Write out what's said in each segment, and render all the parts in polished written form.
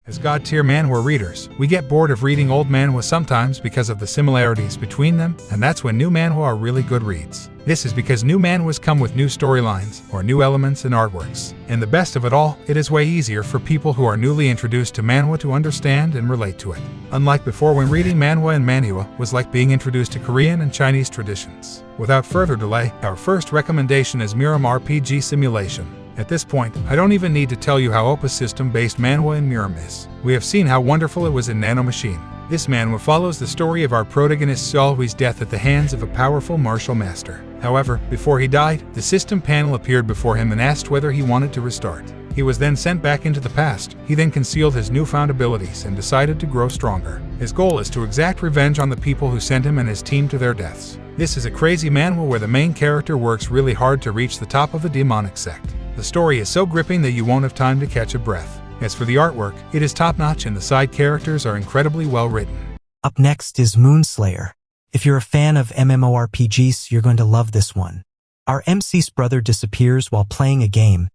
As God-tier manhwa readers, we get bored of reading old manhwa sometimes because of the similarities between them, and that's when new manhwa are really good reads. This is because new manhwas come with new storylines, or new elements and artworks. And the best of it all, it is way easier for people who are newly introduced to manhwa to understand and relate to it. Unlike before, when reading manhwa and manhwa was like being introduced to Korean and Chinese traditions. Without further delay, our first recommendation is Murim RPG Simulation. At this point, I don't even need to tell you how Opus system-based manhwa in Murim is. We have seen how wonderful it was in Nano Machine. This manhwa follows the story of our protagonist's always death at the hands of a powerful martial master. However, before he died, the system panel appeared before him and asked whether he wanted to restart. He was then sent back into the past. He then concealed his newfound abilities and decided to grow stronger. His goal is to exact revenge on the people who sent him and his team to their deaths. This is a crazy manhwa where the main character works really hard to reach the top of a demonic sect. The story is so gripping that you won't have time to catch a breath. As for the artwork, it is top-notch and the side characters are incredibly well written. Up next is Moonslayer. If you're a fan of MMORPGs, you're going to love this one. Our MC's brother disappears while playing a game,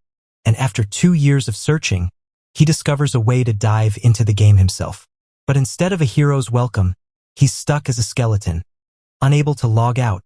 and after 2 years of searching, he discovers a way to dive into the game himself. But instead of a hero's welcome, he's stuck as a skeleton, unable to log out,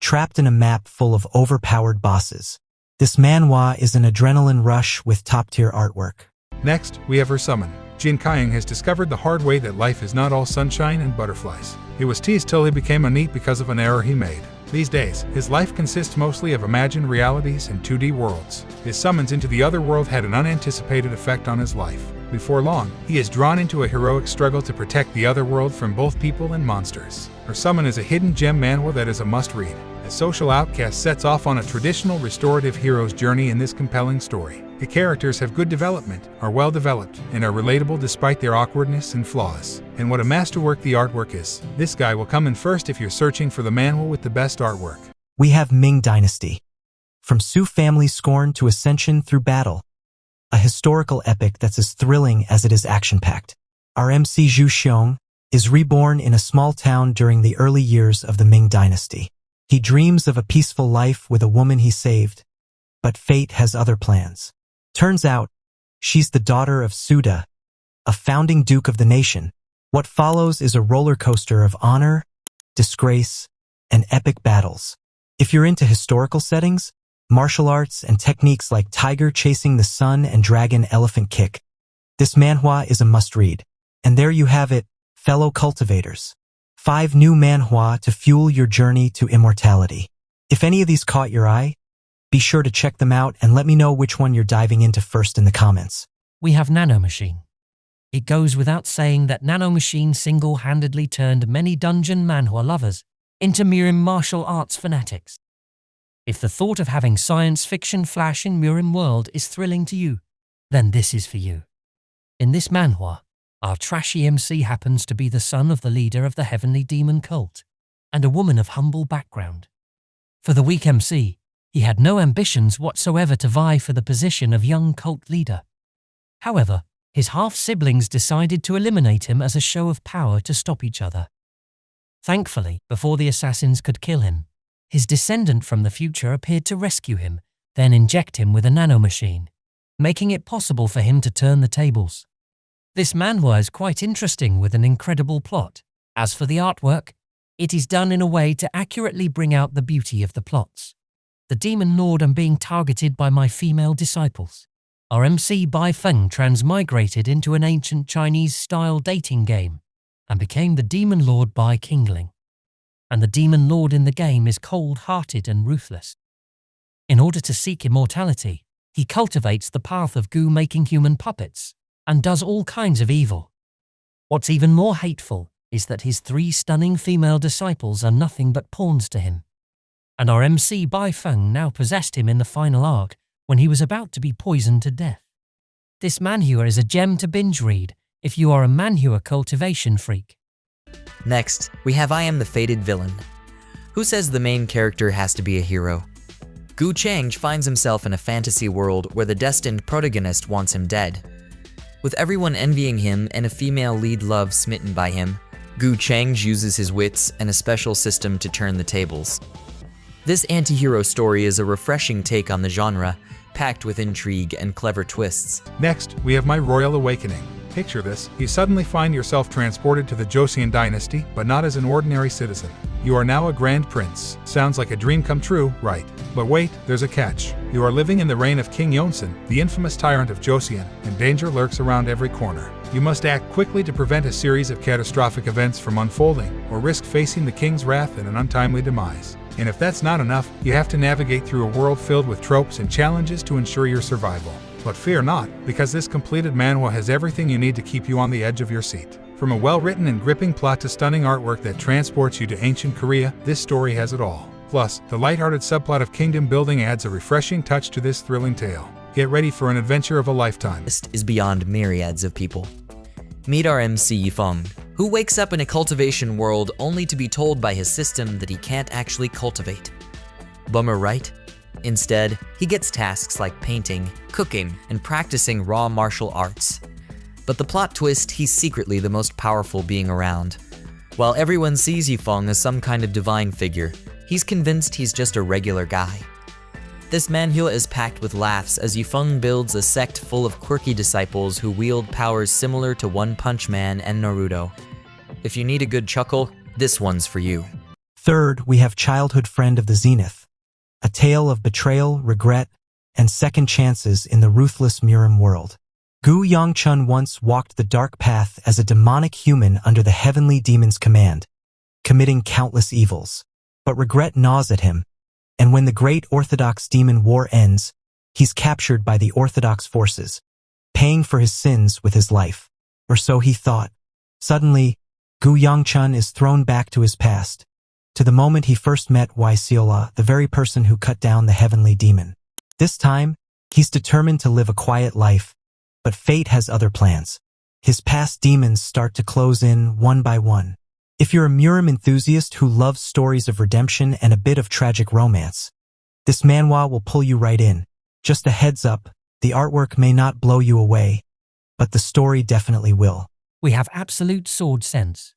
trapped in a map full of overpowered bosses. This manhwa is an adrenaline rush with top-tier artwork. Next, we have her summon. Jin Kyung has discovered the hard way that life is not all sunshine and butterflies. He was teased till he became a NEET because of an error he made. These days, his life consists mostly of imagined realities and 2D worlds. His summons into the other world had an unanticipated effect on his life. Before long, he is drawn into a heroic struggle to protect the other world from both people and monsters. Her summon is a hidden gem manhwa that is a must-read. A social outcast sets off on a traditional restorative hero's journey in this compelling story. The characters have good development, are well developed, and are relatable despite their awkwardness and flaws. And what a masterwork the artwork is. This guy will come in first if you're searching for the manhwa with the best artwork. We have Ming Dynasty. From Su family Scorn to Ascension through battle. A historical epic that's as thrilling as it is action-packed. Our MC Zhu Xiong is reborn in a small town during the early years of the Ming Dynasty. He dreams of a peaceful life with a woman he saved, but fate has other plans. Turns out, she's the daughter of Suda, a founding duke of the nation. What follows is a roller coaster of honor, disgrace, and epic battles. If you're into historical settings, martial arts, and techniques like tiger chasing the sun and dragon elephant kick, this manhwa is a must-read. And there you have it, fellow cultivators. 5 new manhwa to fuel your journey to immortality. If any of these caught your eye, be sure to check them out and let me know which one you're diving into first in the comments. We have Nano Machine. It goes without saying that Nano Machine single-handedly turned many dungeon manhwa lovers into Murim martial arts fanatics. If the thought of having science fiction flash in Murim world is thrilling to you, then this is for you. In this manhwa, our trashy MC happens to be the son of the leader of the heavenly demon cult, and a woman of humble background. For the weak MC, he had no ambitions whatsoever to vie for the position of young cult leader. However, his half-siblings decided to eliminate him as a show of power to stop each other. Thankfully, before the assassins could kill him, his descendant from the future appeared to rescue him, then inject him with a nano machine, making it possible for him to turn the tables. This manhwa is quite interesting with an incredible plot. As for the artwork, it is done in a way to accurately bring out the beauty of the plots. The Demon Lord am being targeted by my female disciples. Our MC Bai Feng transmigrated into an ancient Chinese-style dating game and became the Demon Lord Bai Kingling. And the Demon Lord in the game is cold-hearted and ruthless. In order to seek immortality, he cultivates the path of goo making human puppets and does all kinds of evil. What's even more hateful is that his 3 stunning female disciples are nothing but pawns to him. And our MC Bai Feng now possessed him in the final arc when he was about to be poisoned to death. This manhwa is a gem to binge read if you are a manhwa cultivation freak. Next, we have I Am the Fated Villain. Who says the main character has to be a hero? Gu Chang finds himself in a fantasy world where the destined protagonist wants him dead. With everyone envying him and a female lead love smitten by him, Gu Chang uses his wits and a special system to turn the tables. This anti-hero story is a refreshing take on the genre, packed with intrigue and clever twists. Next, we have My Royal Awakening. Picture this, you suddenly find yourself transported to the Joseon dynasty, but not as an ordinary citizen. You are now a grand prince. Sounds like a dream come true, right? But wait, there's a catch. You are living in the reign of King Yuan Zun, the infamous tyrant of Joseon, and danger lurks around every corner. You must act quickly to prevent a series of catastrophic events from unfolding, or risk facing the king's wrath and an untimely demise. And if that's not enough, you have to navigate through a world filled with tropes and challenges to ensure your survival. But fear not, because this completed manhwa has everything you need to keep you on the edge of your seat. From a well-written and gripping plot to stunning artwork that transports you to ancient Korea, this story has it all. Plus, the lighthearted subplot of kingdom building adds a refreshing touch to this thrilling tale. Get ready for an adventure of a lifetime. Is beyond myriads of people. Meet our MC Yifeng, who wakes up in a cultivation world only to be told by his system that he can't actually cultivate. Bummer, right? Instead, he gets tasks like painting, cooking, and practicing raw martial arts. But the plot twist, he's secretly the most powerful being around. While everyone sees Yifeng as some kind of divine figure, he's convinced he's just a regular guy. This manhwa is packed with laughs as Yifeng builds a sect full of quirky disciples who wield powers similar to One Punch Man and Naruto. If you need a good chuckle, this one's for you. Third, we have childhood friend of the Zenith, a tale of betrayal, regret, and second chances in the ruthless Murim world. Gu Yongchun once walked the dark path as a demonic human under the heavenly demon's command, committing countless evils. But regret gnaws at him, and when the great Orthodox demon war ends, he's captured by the Orthodox forces, paying for his sins with his life. Or so he thought. Suddenly, Gu Yongchun is thrown back to his past, to the moment he first met Wai Siola, the very person who cut down the heavenly demon. This time, he's determined to live a quiet life, but fate has other plans. His past demons start to close in one by one. If you're a Murim enthusiast who loves stories of redemption and a bit of tragic romance, this manhwa will pull you right in. Just a heads up, the artwork may not blow you away, but the story definitely will. We have absolute sword sense.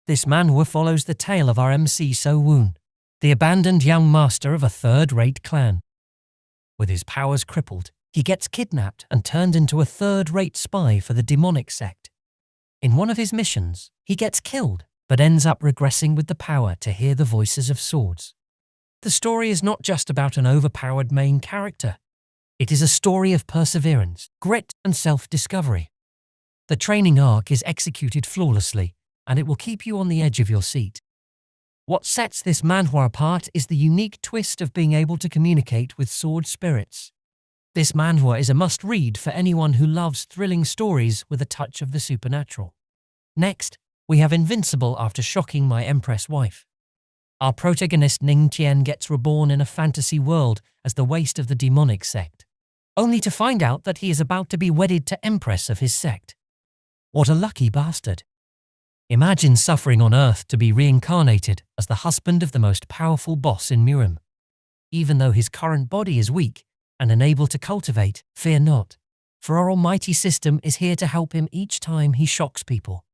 This manhwa follows the tale of our MC So-woon, the abandoned young master of a third-rate clan. With his powers crippled, he gets kidnapped and turned into a third-rate spy for the demonic sect. In one of his missions, he gets killed, but ends up regressing with the power to hear the voices of swords. The story is not just about an overpowered main character. It is a story of perseverance, grit, and self-discovery. The training arc is executed flawlessly, and it will keep you on the edge of your seat. What sets this manhwa apart is the unique twist of being able to communicate with sword spirits. This manhwa is a must-read for anyone who loves thrilling stories with a touch of the supernatural. Next, we have Invincible after shocking my Empress wife. Our protagonist Ning Tian gets reborn in a fantasy world as the waste of the demonic sect, only to find out that he is about to be wedded to Empress of his sect. What a lucky bastard. Imagine suffering on Earth to be reincarnated as the husband of the most powerful boss in Murim. Even though his current body is weak and unable to cultivate, fear not, for our almighty system is here to help him each time he shocks people.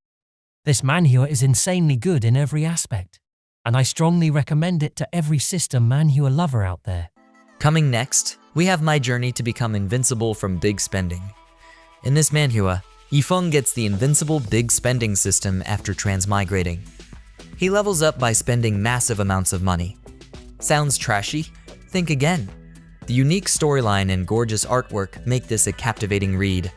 This manhwa is insanely good in every aspect, and I strongly recommend it to every system manhwa lover out there. Coming next, we have my journey to become invincible from big spending. In this manhwa, Yifeng gets the invincible big spending system after transmigrating. He levels up by spending massive amounts of money. Sounds trashy? Think again. The unique storyline and gorgeous artwork make this a captivating read.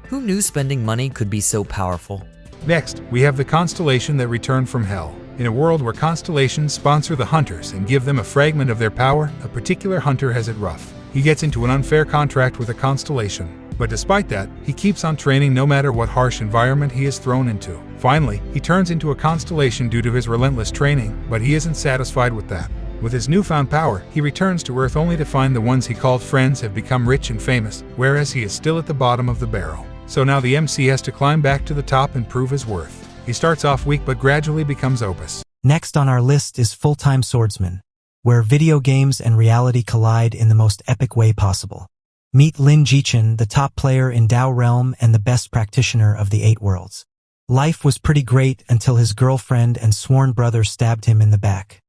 Who knew spending money could be so powerful? Next, we have the Constellation that returned from hell. In a world where constellations sponsor the hunters and give them a fragment of their power, a particular hunter has it rough. He gets into an unfair contract with a constellation. But despite that, he keeps on training no matter what harsh environment he is thrown into. Finally, he turns into a constellation due to his relentless training, but he isn't satisfied with that. With his newfound power, he returns to Earth only to find the ones he called friends have become rich and famous, whereas he is still at the bottom of the barrel. So now the MC has to climb back to the top and prove his worth. He starts off weak but gradually becomes opus. Next on our list is Full-Time Swordsman, where video games and reality collide in the most epic way possible. Meet Lin Jichen, the top player in Dao Realm and the best practitioner of the 8 worlds. Life was pretty great until his girlfriend and sworn brother stabbed him in the back.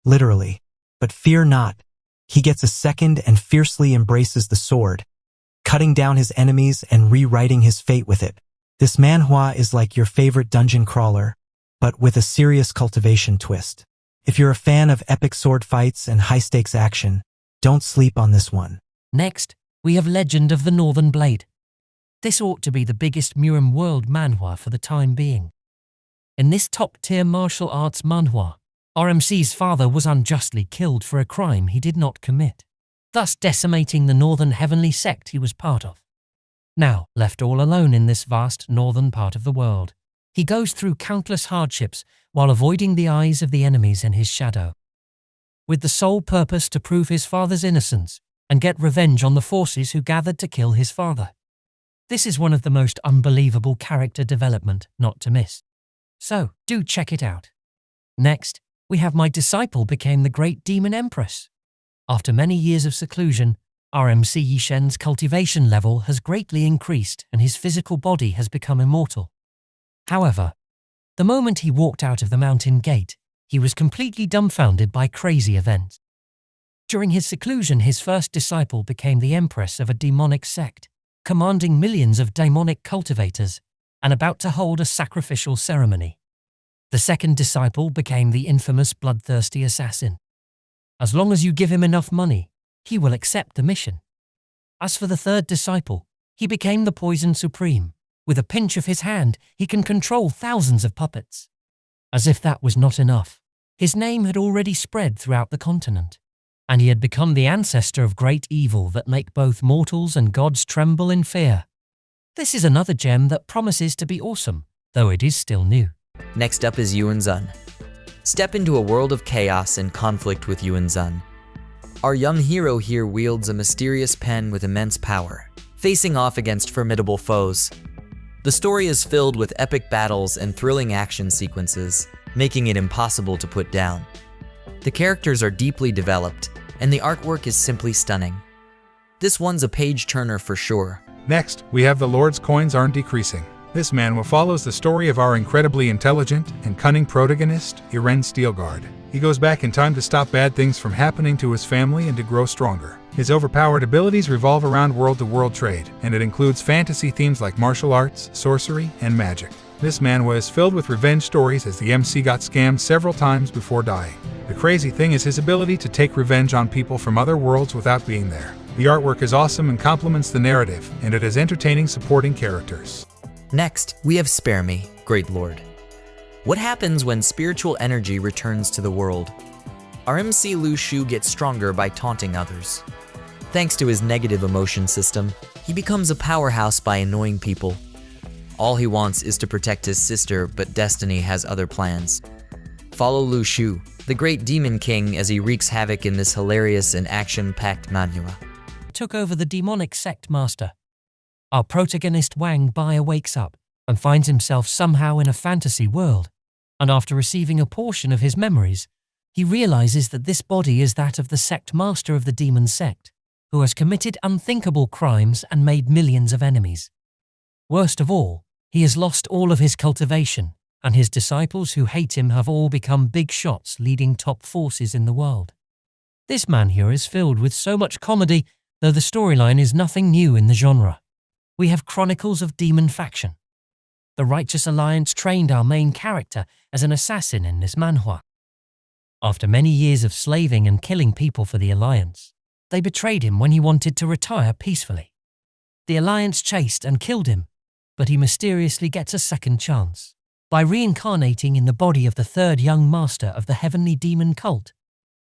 Literally. But fear not. He gets a second and fiercely embraces the sword, cutting down his enemies and rewriting his fate with it. This manhwa is like your favorite dungeon crawler, but with a serious cultivation twist. If you're a fan of epic sword fights and high-stakes action, don't sleep on this one. Next, we have Legend of the Northern Blade. This ought to be the biggest Murim world manhwa for the time being. In this top-tier martial arts manhwa, RMC's father was unjustly killed for a crime he did not commit, thus decimating the northern heavenly sect he was part of. Now, left all alone in this vast northern part of the world, he goes through countless hardships while avoiding the eyes of the enemies in his shadow, with the sole purpose to prove his father's innocence and get revenge on the forces who gathered to kill his father. This is one of the most unbelievable character development not to miss. So, do check it out. Next, we have My Disciple Became the Great Demon Empress. After many years of seclusion, RMC Yishen's cultivation level has greatly increased and his physical body has become immortal. However, the moment he walked out of the mountain gate, he was completely dumbfounded by crazy events. During his seclusion, his first disciple became the Empress of a demonic sect, commanding millions of demonic cultivators and about to hold a sacrificial ceremony. The second disciple became the infamous bloodthirsty assassin. As long as you give him enough money, he will accept the mission. As for the third disciple, he became the Poison Supreme. With a pinch of his hand, he can control thousands of puppets. As if that was not enough, his name had already spread throughout the continent, and he had become the ancestor of great evil that make both mortals and gods tremble in fear. This is another gem that promises to be awesome, though it is still new. Next up is Yuan Zun. Step into a world of chaos and conflict with Yuan Zun. Our young hero here wields a mysterious pen with immense power, facing off against formidable foes. The story is filled with epic battles and thrilling action sequences, making it impossible to put down. The characters are deeply developed, and the artwork is simply stunning. This one's a page-turner for sure. Next, we have The Lord's Coins Aren't Decreasing. This manhwa follows the story of our incredibly intelligent and cunning protagonist, Iren Steelguard. He goes back in time to stop bad things from happening to his family and to grow stronger. His overpowered abilities revolve around world-to-world trade, and it includes fantasy themes like martial arts, sorcery, and magic. This manhwa is filled with revenge stories as the MC got scammed several times before dying. The crazy thing is his ability to take revenge on people from other worlds without being there. The artwork is awesome and complements the narrative, and it has entertaining supporting characters. Next, we have Spare Me, Great Lord. What happens when spiritual energy returns to the world? Our MC Lu Shu gets stronger by taunting others. Thanks to his negative emotion system, he becomes a powerhouse by annoying people. All he wants is to protect his sister, but destiny has other plans. Follow Lu Shu, the great demon king, as he wreaks havoc in this hilarious and action-packed manhwa. Took over the demonic sect master. Our protagonist Wang Bai wakes up and finds himself somehow in a fantasy world, and after receiving a portion of his memories, he realizes that this body is that of the sect master of the demon sect, who has committed unthinkable crimes and made millions of enemies. Worst of all, he has lost all of his cultivation, and his disciples who hate him have all become big shots leading top forces in the world. This manhwa is filled with so much comedy, though the storyline is nothing new in the genre. We have Chronicles of Demon Faction. The Righteous Alliance trained our main character as an assassin in this manhwa. After many years of slaving and killing people for the Alliance, they betrayed him when he wanted to retire peacefully. The Alliance chased and killed him, but he mysteriously gets a second chance by reincarnating in the body of the third young master of the heavenly demon cult.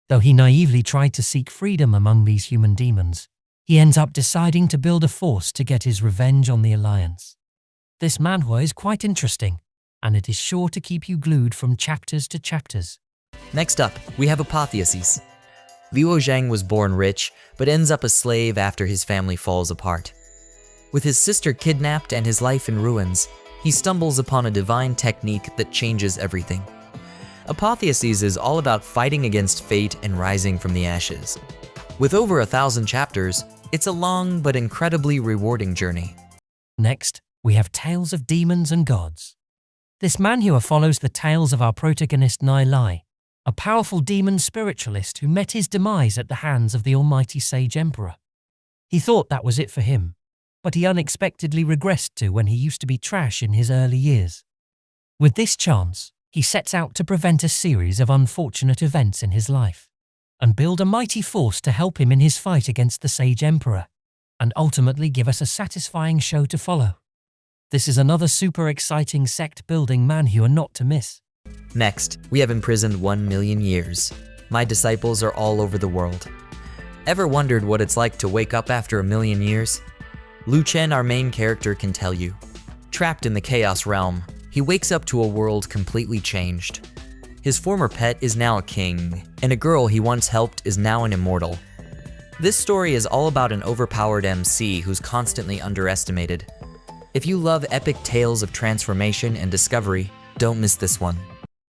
Though he naively tried to seek freedom among these human demons, he ends up deciding to build a force to get his revenge on the Alliance. This manhwa is quite interesting, and it is sure to keep you glued from chapters to chapters. Next up, we have Apotheosis. Liu Zhang was born rich, but ends up a slave after his family falls apart. With his sister kidnapped and his life in ruins, he stumbles upon a divine technique that changes everything. Apotheosis is all about fighting against fate and rising from the ashes. With over 1,000 chapters, it's a long but incredibly rewarding journey. Next, we have Tales of Demons and Gods. This manhwa follows the tales of our protagonist Nai Lai, a powerful demon spiritualist who met his demise at the hands of the almighty sage emperor. He thought that was it for him, but he unexpectedly regressed to when he used to be trash in his early years. With this chance, he sets out to prevent a series of unfortunate events in his life, and build a mighty force to help him in his fight against the Sage Emperor, and ultimately give us a satisfying show to follow. This is another super exciting sect-building manhwa not to miss. Next, we have Imprisoned 1,000,000 years. My disciples are all over the world. Ever wondered what it's like to wake up after 1,000,000 years? Lu Chen, our main character, can tell you. Trapped in the Chaos Realm, he wakes up to a world completely changed. His former pet is now a king, and a girl he once helped is now an immortal. This story is all about an overpowered MC who's constantly underestimated. If you love epic tales of transformation and discovery, don't miss this one.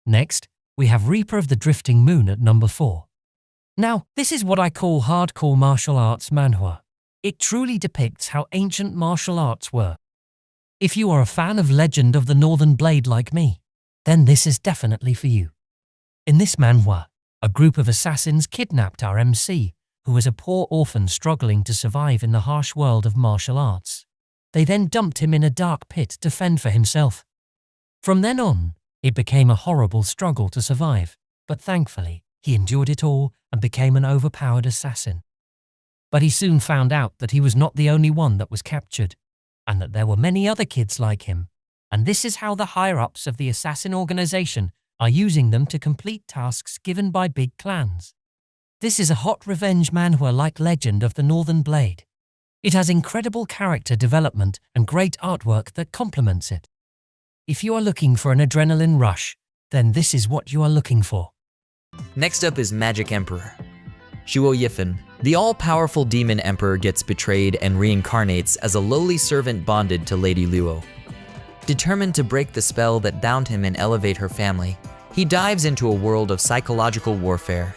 Next, we have Reaper of the Drifting Moon at number 4. Now, this is what I call hardcore martial arts manhwa. It truly depicts how ancient martial arts were. If you are a fan of Legend of the Northern Blade like me, then this is definitely for you. In this manhwa, a group of assassins kidnapped our MC, who was a poor orphan struggling to survive in the harsh world of martial arts. They then dumped him in a dark pit to fend for himself. From then on, it became a horrible struggle to survive, but thankfully, he endured it all and became an overpowered assassin. But he soon found out that he was not the only one that was captured, and that there were many other kids like him, and this is how the higher-ups of the assassin organization are using them to complete tasks given by big clans. This is a hot revenge manhwa like Legend of the Northern Blade. It has incredible character development and great artwork that complements it. If you are looking for an adrenaline rush, then this is what you are looking for. Next up is Magic Emperor. Shuo Yifan, the all-powerful demon emperor, gets betrayed and reincarnates as a lowly servant bonded to Lady Luo. Determined to break the spell that bound him and elevate her family, he dives into a world of psychological warfare.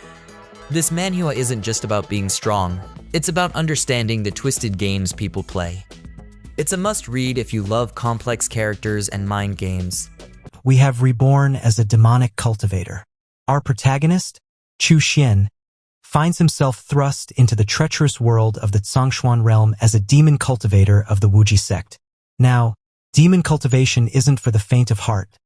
This manhwa isn't just about being strong, it's about understanding the twisted games people play. It's a must-read if you love complex characters and mind games. We have Reborn as a demonic cultivator. Our protagonist, Chu Xian, finds himself thrust into the treacherous world of the Zhongshuan realm as a demon cultivator of the Wuji sect. Now, demon cultivation isn't for the faint of heart.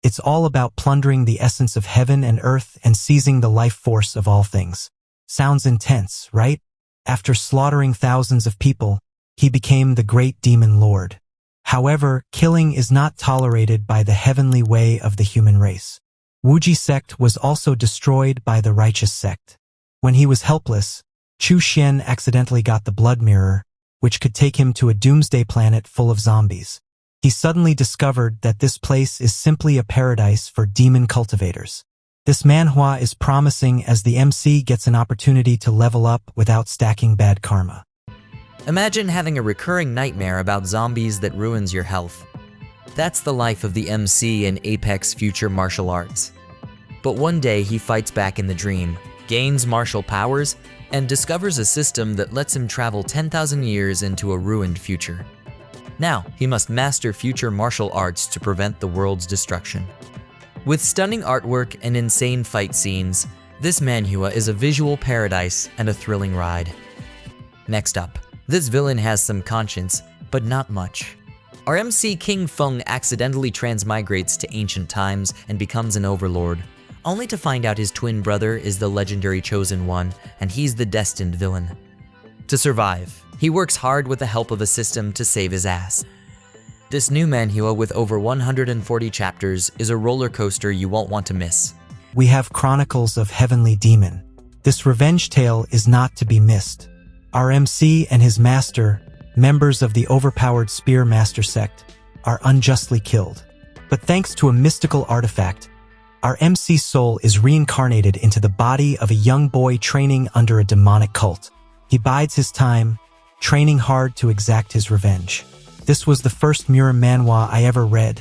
It's all about plundering the essence of heaven and earth and seizing the life force of all things. Sounds intense, right? After slaughtering thousands of people, he became the great demon lord. However, killing is not tolerated by the heavenly way of the human race. Wuji sect was also destroyed by the righteous sect. When he was helpless, Chu Xian accidentally got the blood mirror, which could take him to a doomsday planet full of zombies. He suddenly discovered that this place is simply a paradise for demon cultivators. This manhwa is promising as the MC gets an opportunity to level up without stacking bad karma. Imagine having a recurring nightmare about zombies that ruins your health. That's the life of the MC in Apex Future Martial Arts. But one day he fights back in the dream, gains martial powers, and discovers a system that lets him travel 10,000 years into a ruined future. Now, he must master future martial arts to prevent the world's destruction. With stunning artwork and insane fight scenes, this manhwa is a visual paradise and a thrilling ride. Next up, this villain has some conscience, but not much. Our MC King Feng accidentally transmigrates to ancient times and becomes an overlord, only to find out his twin brother is the legendary Chosen One, and he's the destined villain. To survive, he works hard with the help of a system to save his ass. This new manhwa with over 140 chapters is a roller coaster you won't want to miss. We have Chronicles of Heavenly Demon. This revenge tale is not to be missed. Our MC and his master, members of the overpowered Spear Master sect, are unjustly killed. But thanks to a mystical artifact, our MC's soul is reincarnated into the body of a young boy training under a demonic cult. He bides his time, training hard to exact his revenge. This was the first Murim manhwa I ever read,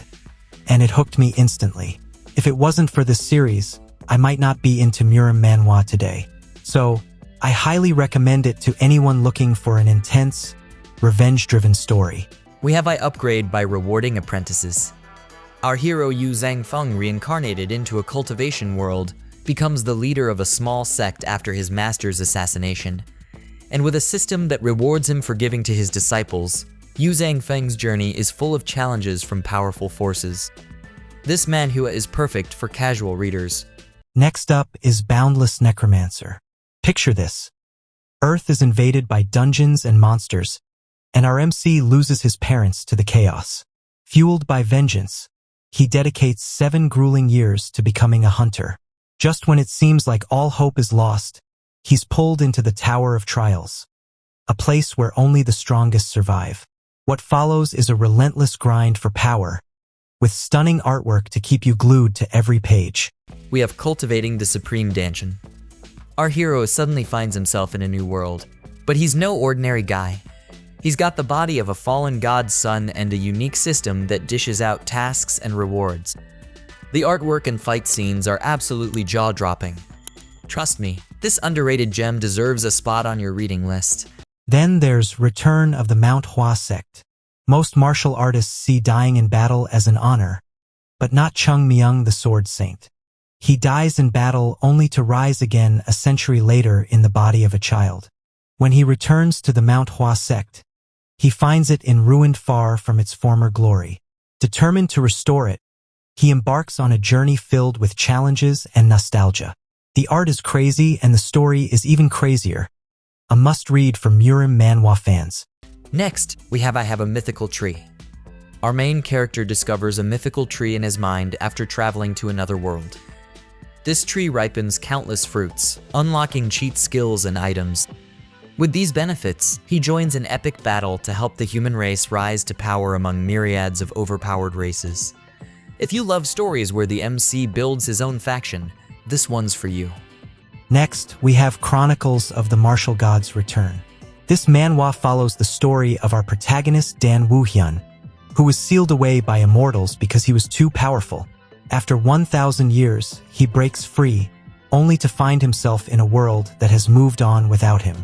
and it hooked me instantly. If it wasn't for this series, I might not be into Murim manhwa today. So, I highly recommend it to anyone looking for an intense, revenge-driven story. We have I Upgrade by rewarding Apprentices. Our hero Yu Zhangfeng, reincarnated into a cultivation world, becomes the leader of a small sect after his master's assassination. And with a system that rewards him for giving to his disciples, Yu Zhangfeng's journey is full of challenges from powerful forces. This manhwa is perfect for casual readers. Next up is Boundless Necromancer. Picture this. Earth is invaded by dungeons and monsters, and our MC loses his parents to the chaos. Fueled by vengeance, he dedicates 7 grueling years to becoming a hunter. Just when it seems like all hope is lost, he's pulled into the Tower of Trials, a place where only the strongest survive. What follows is a relentless grind for power, with stunning artwork to keep you glued to every page. We have Cultivating the Supreme Dantian. Our hero suddenly finds himself in a new world, but he's no ordinary guy. He's got the body of a fallen god's son and a unique system that dishes out tasks and rewards. The artwork and fight scenes are absolutely jaw-dropping. Trust me, this underrated gem deserves a spot on your reading list. Then there's Return of the Manhwa Sect. Most martial artists see dying in battle as an honor, but not Chung Myung the Sword Saint. He dies in battle only to rise again a century later in the body of a child. When he returns to the Manhwa Sect, he finds it in ruin far from its former glory. Determined to restore it, he embarks on a journey filled with challenges and nostalgia. The art is crazy and the story is even crazier. A must-read for Murim Manhwa fans. Next, I have a mythical tree. Our main character discovers a mythical tree in his mind after traveling to another world. This tree ripens countless fruits, unlocking cheat skills and items. With these benefits, he joins an epic battle to help the human race rise to power among myriads of overpowered races. If you love stories where the MC builds his own faction, this one's for you. Next, we have Chronicles of the Martial Gods Return. This manhwa follows the story of our protagonist Dan Woo-hyun, who was sealed away by immortals because he was too powerful. After 1,000 years, he breaks free, only to find himself in a world that has moved on without him.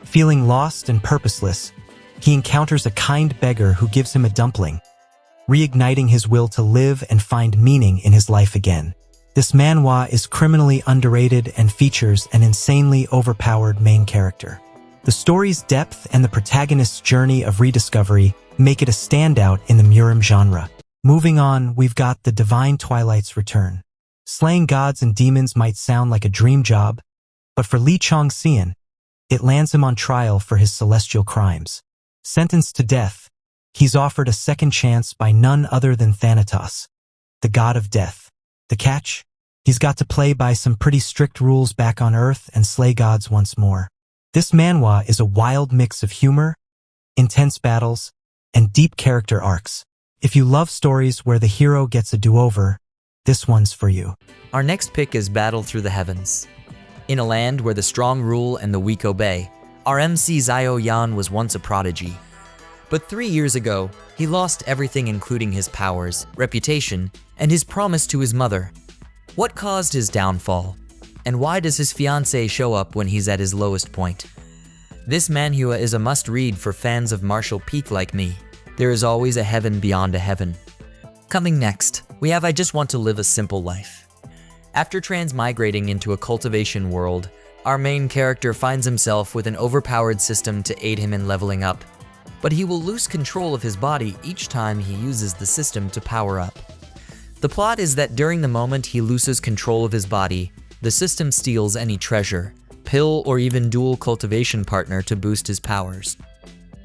Feeling lost and purposeless, he encounters a kind beggar who gives him a dumpling, reigniting his will to live and find meaning in his life again. This manhwa is criminally underrated and features an insanely overpowered main character. The story's depth and the protagonist's journey of rediscovery make it a standout in the Murim genre. Moving on, we've got The Divine Twilight's Return. Slaying gods and demons might sound like a dream job, but for Lee Chong-seon, it lands him on trial for his celestial crimes. Sentenced to death, he's offered a second chance by none other than Thanatos, the god of death. The catch? He's got to play by some pretty strict rules back on Earth and slay gods once more. This manhwa is a wild mix of humor, intense battles, and deep character arcs. If you love stories where the hero gets a do-over, this one's for you. Our next pick is Battle Through the Heavens. In a land where the strong rule and the weak obey, our MC Zio Yan was once a prodigy. But 3 years ago, he lost everything including his powers, reputation, and his promise to his mother. What caused his downfall? And why does his fiancée show up when he's at his lowest point? This manhwa is a must-read for fans of martial peak like me. There is always a heaven beyond a heaven. Coming next, we have I Just Want to Live a Simple Life. After transmigrating into a cultivation world, our main character finds himself with an overpowered system to aid him in leveling up. But he will lose control of his body each time he uses the system to power up. The plot is that during the moment he loses control of his body, the system steals any treasure, pill, or even dual cultivation partner to boost his powers.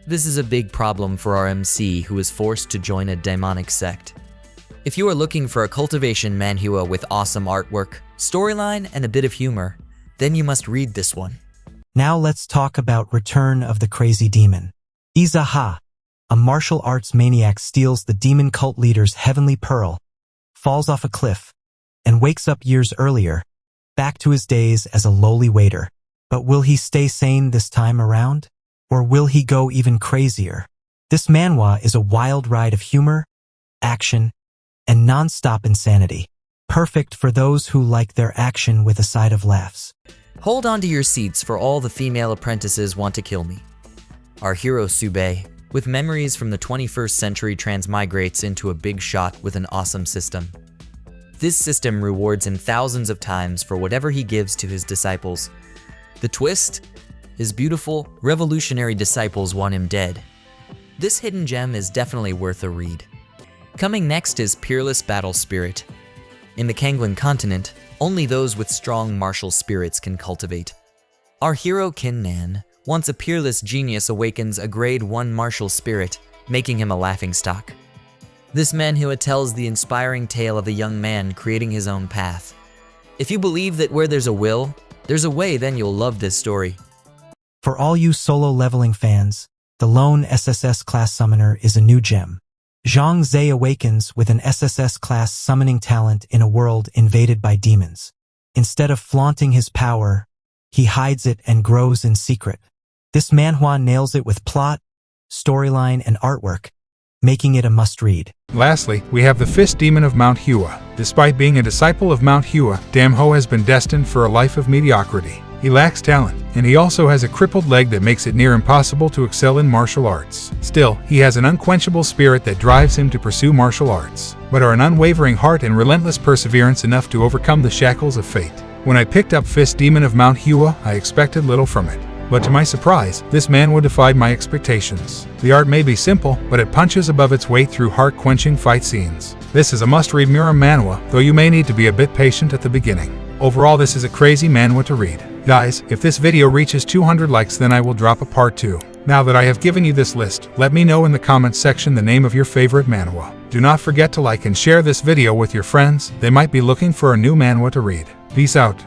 This is a big problem for our MC, who is forced to join a demonic sect. If you are looking for a cultivation manhwa with awesome artwork, storyline, and a bit of humor, then you must read this one. Now let's talk about Return of the Crazy Demon. Izaha, a martial arts maniac, steals the demon cult leader's heavenly pearl, falls off a cliff, and wakes up years earlier, back to his days as a lowly waiter. But will he stay sane this time around? Or will he go even crazier? This manhwa is a wild ride of humor, action, and non-stop insanity. Perfect for those who like their action with a side of laughs. Hold on to your seats, for all the female apprentices want to kill me. Our hero Sube, with memories from the 21st century, transmigrates into a big shot with an awesome system. This system rewards him thousands of times for whatever he gives to his disciples. The twist? His beautiful, revolutionary disciples want him dead. This hidden gem is definitely worth a read. Coming next is Peerless Battle Spirit. In the Kanglen continent, only those with strong martial spirits can cultivate. Our hero Kinnan, once a peerless genius, awakens a grade 1 martial spirit, making him a laughingstock. This Manhwa tells the inspiring tale of a young man creating his own path. If you believe that where there's a will, there's a way, then you'll love this story. For all you solo leveling fans, the lone SSS-Class summoner is a new gem. Zhang Zhe awakens with an SSS-Class summoning talent in a world invaded by demons. Instead of flaunting his power, he hides it and grows in secret. This manhwa nails it with plot, storyline, and artwork, making it a must-read. Lastly, we have the Fist Demon of Mount Hua. Despite being a disciple of Mount Hua, Damho has been destined for a life of mediocrity. He lacks talent, and he also has a crippled leg that makes it near impossible to excel in martial arts. Still, he has an unquenchable spirit that drives him to pursue martial arts, but an unwavering heart and relentless perseverance enough to overcome the shackles of fate. When I picked up Fist Demon of Mount Hua, I expected little from it. But to my surprise, this manhwa defied my expectations. The art may be simple, but it punches above its weight through heart-quenching fight scenes. This is a must-read Murim manhwa, though you may need to be a bit patient at the beginning. Overall, this is a crazy manhwa to read. Guys, if this video reaches 200 likes, then I will drop a part 2. Now that I have given you this list, let me know in the comments section the name of your favorite manhwa. Do not forget to like and share this video with your friends. They might be looking for a new manhwa to read. Peace out.